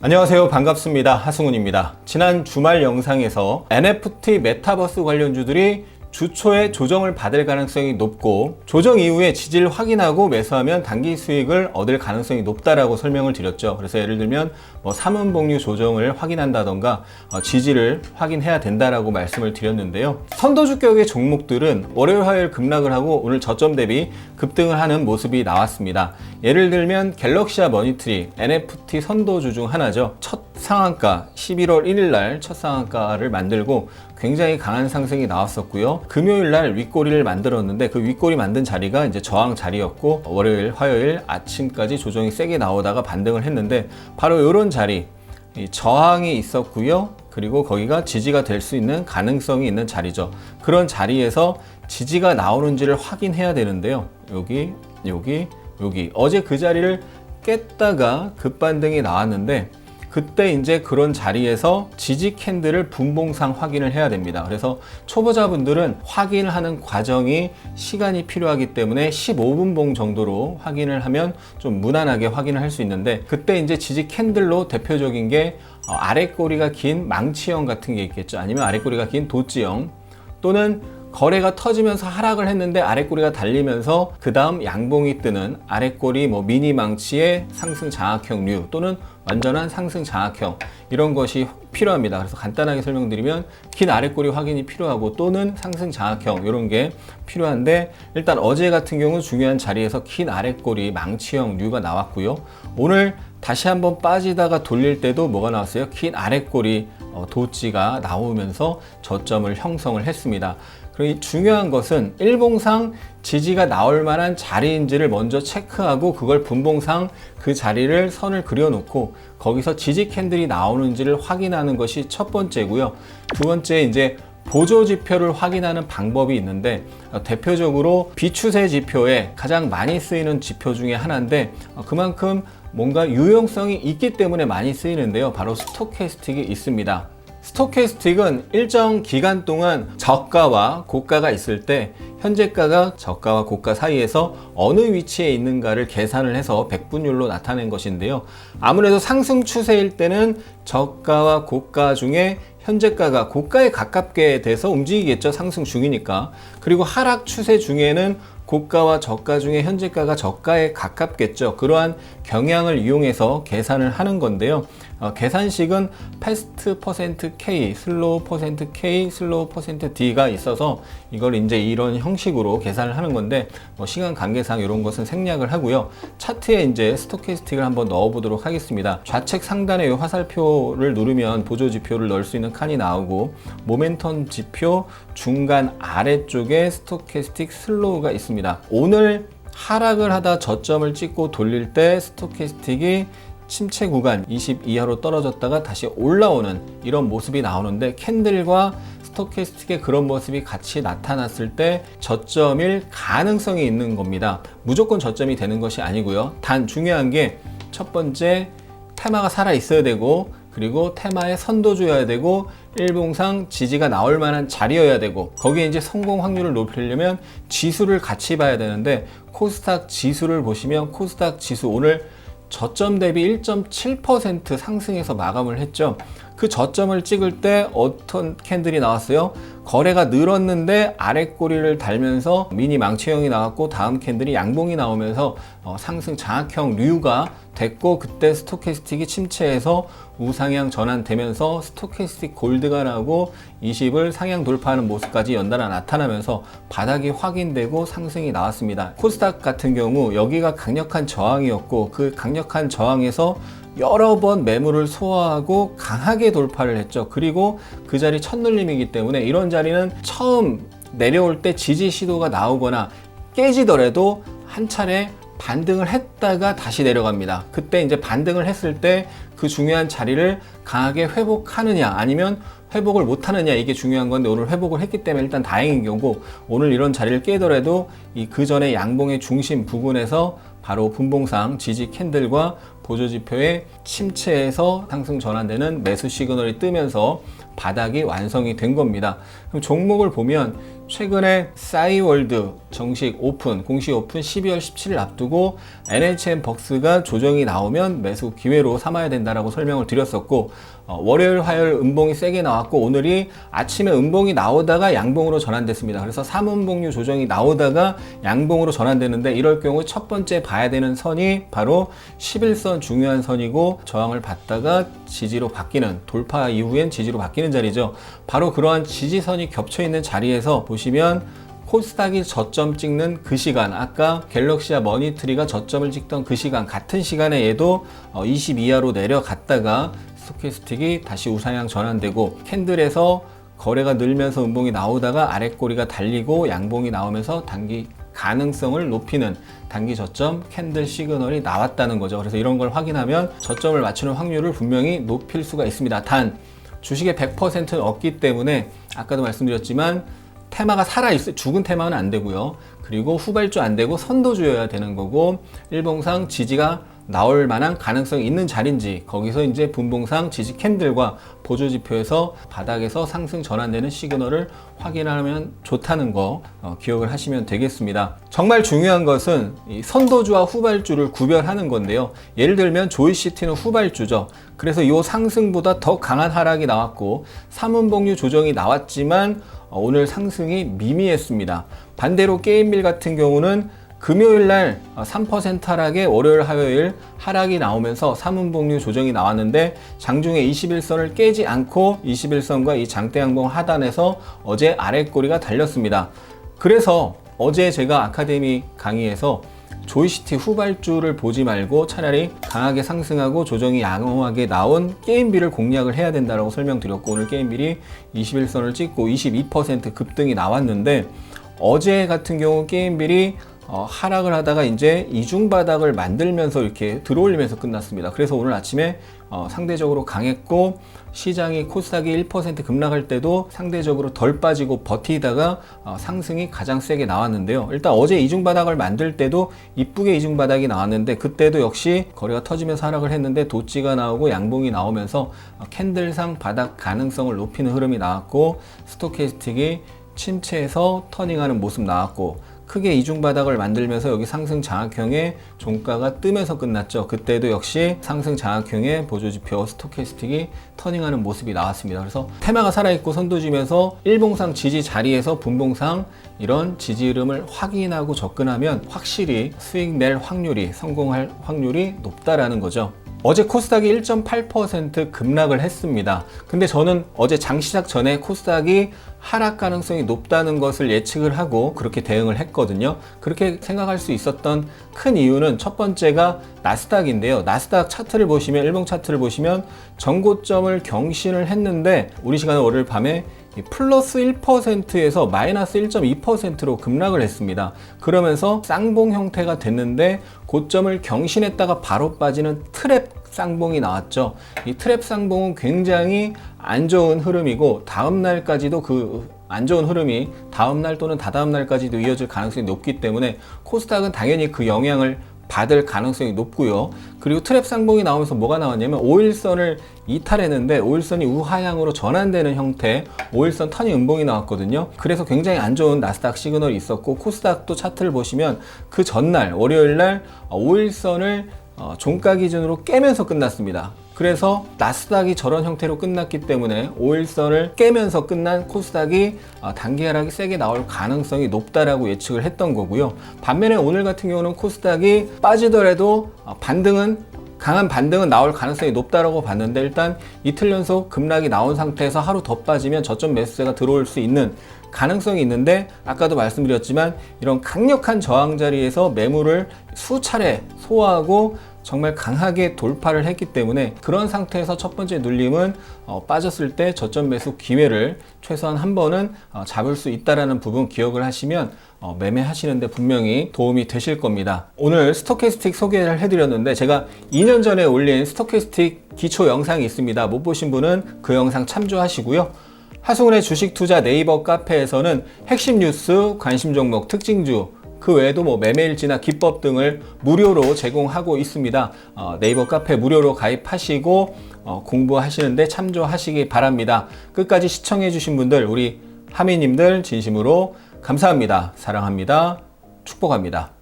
안녕하세요. 반갑습니다. 하승훈입니다. 지난 주말 영상에서 NFT 메타버스 관련주들이 주초에 조정을 받을 가능성이 높고 조정 이후에 지지를 확인하고 매수하면 단기 수익을 얻을 가능성이 높다라고 설명을 드렸죠. 그래서 예를 들면 삼은복류 조정을 확인한다던가 지지를 확인해야 된다라고 말씀을 드렸는데요. 선도주격의 종목들은 월요일 화요일 급락을 하고 오늘 저점 대비 급등을 하는 모습이 나왔습니다. 예를 들면 갤럭시와 머니트리 NFT 선도주 중 하나죠. 첫 상한가 11월 1일 날 첫 상한가를 만들고 굉장히 강한 상승이 나왔었고요. 금요일 날 윗꼬리를 만들었는데 그 윗꼬리 만든 자리가 이제 저항 자리였고 월요일 화요일 아침까지 조정이 세게 나오다가 반등을 했는데 바로 이런 자리 저항이 있었고요. 그리고 거기가 지지가 될 수 있는 가능성이 있는 자리죠. 그런 자리에서 지지가 나오는지를 확인해야 되는데요. 여기 어제 그 자리를 깼다가 급반등이 나왔는데 그때 이제 그런 자리에서 지지 캔들을 분봉상 확인을 해야 됩니다. 그래서 초보자분들은 확인을 하는 과정이 시간이 필요하기 때문에 15분봉 정도로 확인을 하면 좀 무난하게 확인을 할 수 있는데 그때 이제 지지 캔들로 대표적인 게 아래 꼬리가 긴 망치형 같은 게 있겠죠. 아니면 아래 꼬리가 긴 도찌형 또는 거래가 터지면서 하락을 했는데 아래꼬리가 달리면서 그 다음 양봉이 뜨는 아래꼬리 미니 망치의 상승 장악형류 또는 완전한 상승 장악형 이런 것이 필요합니다. 그래서 간단하게 설명드리면 긴 아래꼬리 확인이 필요하고 또는 상승 장악형 이런 게 필요한데 일단 어제 같은 경우 중요한 자리에서 긴 아래꼬리 망치형 류가 나왔고요. 오늘 다시 한번 빠지다가 돌릴 때도 뭐가 나왔어요? 긴 아래꼬리 도찌가 나오면서 저점을 형성을 했습니다. 그리고 중요한 것은 일봉상 지지가 나올 만한 자리인지를 먼저 체크하고 그걸 분봉상 그 자리를 선을 그려놓고 거기서 지지 캔들이 나오는지를 확인하는 것이 첫 번째고요. 두 번째 이제 보조 지표를 확인하는 방법이 있는데 대표적으로 비추세 지표에 가장 많이 쓰이는 지표 중에 하나인데 그만큼 뭔가 유용성이 있기 때문에 많이 쓰이는데요. 바로 스토캐스틱이 있습니다. 스토캐스틱은 일정 기간 동안 저가와 고가가 있을 때 현재가가 저가와 고가 사이에서 어느 위치에 있는가를 계산을 해서 백분율로 나타낸 것인데요. 아무래도 상승 추세일 때는 저가와 고가 중에 현재가가 고가에 가깝게 돼서 움직이겠죠. 상승 중이니까. 그리고 하락 추세 중에는 고가와 저가 중에 현재가가 저가에 가깝겠죠. 그러한 경향을 이용해서 계산을 하는 건데요. 계산식은 패스트 퍼센트 K, 슬로우 퍼센트 K, 슬로우 퍼센트 D가 있어서 이걸 이제 이런 형식으로 계산을 하는 건데 시간 관계상 이런 것은 생략을 하고요. 차트에 이제 스토캐스틱을 한번 넣어 보도록 하겠습니다. 좌측 상단에 이 화살표를 누르면 보조 지표를 넣을 수 있는 칸이 나오고 모멘텀 지표 중간 아래쪽에 스토캐스틱 슬로우가 있습니다. 오늘 하락을 하다 저점을 찍고 돌릴 때 스토캐스틱이 침체 구간 20 이하로 떨어졌다가 다시 올라오는 이런 모습이 나오는데 캔들과 스토캐스틱의 그런 모습이 같이 나타났을 때 저점일 가능성이 있는 겁니다. 무조건 저점이 되는 것이 아니고요. 단 중요한 게 첫 번째 테마가 살아 있어야 되고 그리고 테마의 선도주여야 되고 일봉상 지지가 나올 만한 자리여야 되고 거기에 이제 성공 확률을 높이려면 지수를 같이 봐야 되는데 코스닥 지수를 보시면 코스닥 지수 오늘 저점 대비 1.7% 상승해서 마감을 했죠. 그 저점을 찍을 때 어떤 캔들이 나왔어요? 거래가 늘었는데 아랫꼬리를 달면서 미니 망치형이 나왔고 다음 캔들이 양봉이 나오면서 상승 장악형 류가 됐고 그때 스토캐스틱이 침체해서 우상향 전환되면서 스토캐스틱 골드가 나오고 20을 상향 돌파하는 모습까지 연달아 나타나면서 바닥이 확인되고 상승이 나왔습니다. 코스닥 같은 경우 여기가 강력한 저항이었고 그 강력한 저항에서 여러 번 매물을 소화하고 강하게 돌파를 했죠. 그리고 그 자리 첫눌림이기 때문에 이런 자리는 처음 내려올 때 지지 시도가 나오거나 깨지더라도 한 차례 반등을 했다가 다시 내려갑니다. 그때 이제 반등을 했을 때 그 중요한 자리를 강하게 회복하느냐 아니면 회복을 못하느냐 이게 중요한 건데 오늘 회복을 했기 때문에 일단 다행인 경우고 오늘 이런 자리를 깨더라도 그 전에 양봉의 중심 부근에서 바로 분봉상 지지 캔들과 보조지표의 침체에서 상승 전환되는 매수 시그널이 뜨면서 바닥이 완성이 된 겁니다. 그럼 종목을 보면 최근에 싸이월드 정식 오픈, 공식 오픈 12월 17일 앞두고 NHN 벅스가 조정이 나오면 매수 기회로 삼아야 된다라고 설명을 드렸었고, 월요일, 화요일 음봉이 세게 나왔고, 오늘이 아침에 음봉이 나오다가 양봉으로 전환됐습니다. 그래서 3음봉류 조정이 나오다가 양봉으로 전환되는데, 이럴 경우 첫 번째 봐야 되는 선이 바로 11선 중요한 선이고, 저항을 받다가 지지로 바뀌는, 돌파 이후엔 지지로 바뀌는 자리죠. 바로 그러한 지지선이 겹쳐 있는 자리에서 보시면 코스닥이 저점 찍는 그 시간, 아까 갤럭시와 머니트리가 저점을 찍던 그 시간, 같은 시간에 얘도 20 이하로 내려갔다가 스토캐스틱이 다시 우상향 전환되고, 캔들에서 거래가 늘면서 음봉이 나오다가 아랫꼬리가 달리고 양봉이 나오면서 단기 가능성을 높이는 단기 저점 캔들 시그널이 나왔다는 거죠. 그래서 이런 걸 확인하면 저점을 맞추는 확률을 분명히 높일 수가 있습니다. 단 주식의 100%는 없기 때문에 아까도 말씀드렸지만 테마가 살아있어요. 죽은 테마는 안 되고요. 그리고 후발주 안 되고 선도주여야 되는 거고, 일봉상 지지가 나올 만한 가능성이 있는 자리인지, 거기서 이제 분봉상 지지 캔들과 보조지표에서 바닥에서 상승 전환되는 시그널을 확인하면 좋다는 거 기억을 하시면 되겠습니다. 정말 중요한 것은 이 선도주와 후발주를 구별하는 건데요. 예를 들면 조이시티는 후발주죠. 그래서 이 상승보다 더 강한 하락이 나왔고 3음봉류 조정이 나왔지만 오늘 상승이 미미했습니다. 반대로 게임빌 같은 경우는 금요일날 3% 하락에 월요일, 화요일 하락이 나오면서 3음봉류 조정이 나왔는데 장중에 21선을 깨지 않고 21선과 이 장대양봉 하단에서 어제 아랫꼬리가 달렸습니다. 그래서 어제 제가 아카데미 강의에서 조이시티 후발주를 보지 말고 차라리 강하게 상승하고 조정이 양호하게 나온 게임빌을 공략을 해야 된다고 설명드렸고, 오늘 게임빌이 21선을 찍고 22% 급등이 나왔는데, 어제 같은 경우 게임빌이 하락을 하다가 이제 이중바닥을 만들면서 이렇게 들어올리면서 끝났습니다. 그래서 오늘 아침에 상대적으로 강했고, 시장이 코스닥이 1% 급락할 때도 상대적으로 덜 빠지고 버티다가 상승이 가장 세게 나왔는데요. 일단 어제 이중바닥을 만들 때도 이쁘게 이중바닥이 나왔는데, 그때도 역시 거래가 터지면서 하락을 했는데 도찌가 나오고 양봉이 나오면서 캔들상 바닥 가능성을 높이는 흐름이 나왔고, 스토캐스틱이 침체해서 터닝하는 모습 나왔고, 크게 이중바닥을 만들면서 여기 상승 장악형의 종가가 뜨면서 끝났죠. 그때도 역시 상승 장악형의 보조지표 스토캐스틱이 터닝하는 모습이 나왔습니다. 그래서 테마가 살아있고 선도지면서 일봉상 지지 자리에서 분봉상 이런 지지 흐름을 확인하고 접근하면 확실히 수익 낼 확률이, 성공할 확률이 높다라는 거죠. 어제 코스닥이 1.8% 급락을 했습니다. 근데 저는 어제 장 시작 전에 코스닥이 하락 가능성이 높다는 것을 예측을 하고 그렇게 대응을 했거든요. 그렇게 생각할 수 있었던 큰 이유는 첫 번째가 나스닥인데요. 나스닥 차트를 보시면, 일봉 차트를 보시면 전고점을 경신을 했는데 우리 시간은 월요일 밤에 플러스 1%에서 마이너스 1.2%로 급락을 했습니다. 그러면서 쌍봉 형태가 됐는데 고점을 경신했다가 바로 빠지는 트랩 쌍봉이 나왔죠. 이 트랩 쌍봉은 굉장히 안 좋은 흐름이고, 다음 날까지도 그 안 좋은 흐름이 다음 날 또는 다다음 날까지도 이어질 가능성이 높기 때문에 코스닥은 당연히 그 영향을 받을 가능성이 높고요. 그리고 트랩 쌍봉이 나오면서 뭐가 나왔냐면 5일선을 이탈했는데 5일선이 우하향으로 전환되는 형태 5일선 터닝 음봉이 나왔거든요. 그래서 굉장히 안 좋은 나스닥 시그널이 있었고, 코스닥도 차트를 보시면 그 전날 월요일날 5일선을 종가 기준으로 깨면서 끝났습니다. 그래서 나스닥이 저런 형태로 끝났기 때문에 5일선을 깨면서 끝난 코스닥이 단기 하락이 세게 나올 가능성이 높다라고 예측을 했던 거고요. 반면에 오늘 같은 경우는 코스닥이 빠지더라도 강한 반등은 나올 가능성이 높다라고 봤는데, 일단 이틀 연속 급락이 나온 상태에서 하루 더 빠지면 저점 매수세가 들어올 수 있는 가능성이 있는데, 아까도 말씀드렸지만 이런 강력한 저항 자리에서 매물을 수차례 소화하고 정말 강하게 돌파를 했기 때문에 그런 상태에서 첫 번째 눌림은 빠졌을 때 저점 매수 기회를 최소한 한 번은 잡을 수 있다는 부분 기억을 하시면 매매하시는데 분명히 도움이 되실 겁니다. 오늘 스토캐스틱 소개를 해드렸는데, 제가 2년 전에 올린 스토캐스틱 기초 영상이 있습니다. 못 보신 분은 그 영상 참조하시고요. 하승훈의 주식 투자 네이버 카페에서는 핵심 뉴스, 관심 종목, 특징주, 그 외에도 매매일지나 기법 등을 무료로 제공하고 있습니다. 네이버 카페 무료로 가입하시고 공부하시는데 참조하시기 바랍니다. 끝까지 시청해 주신 분들, 우리 하미님들 진심으로 감사합니다. 사랑합니다. 축복합니다.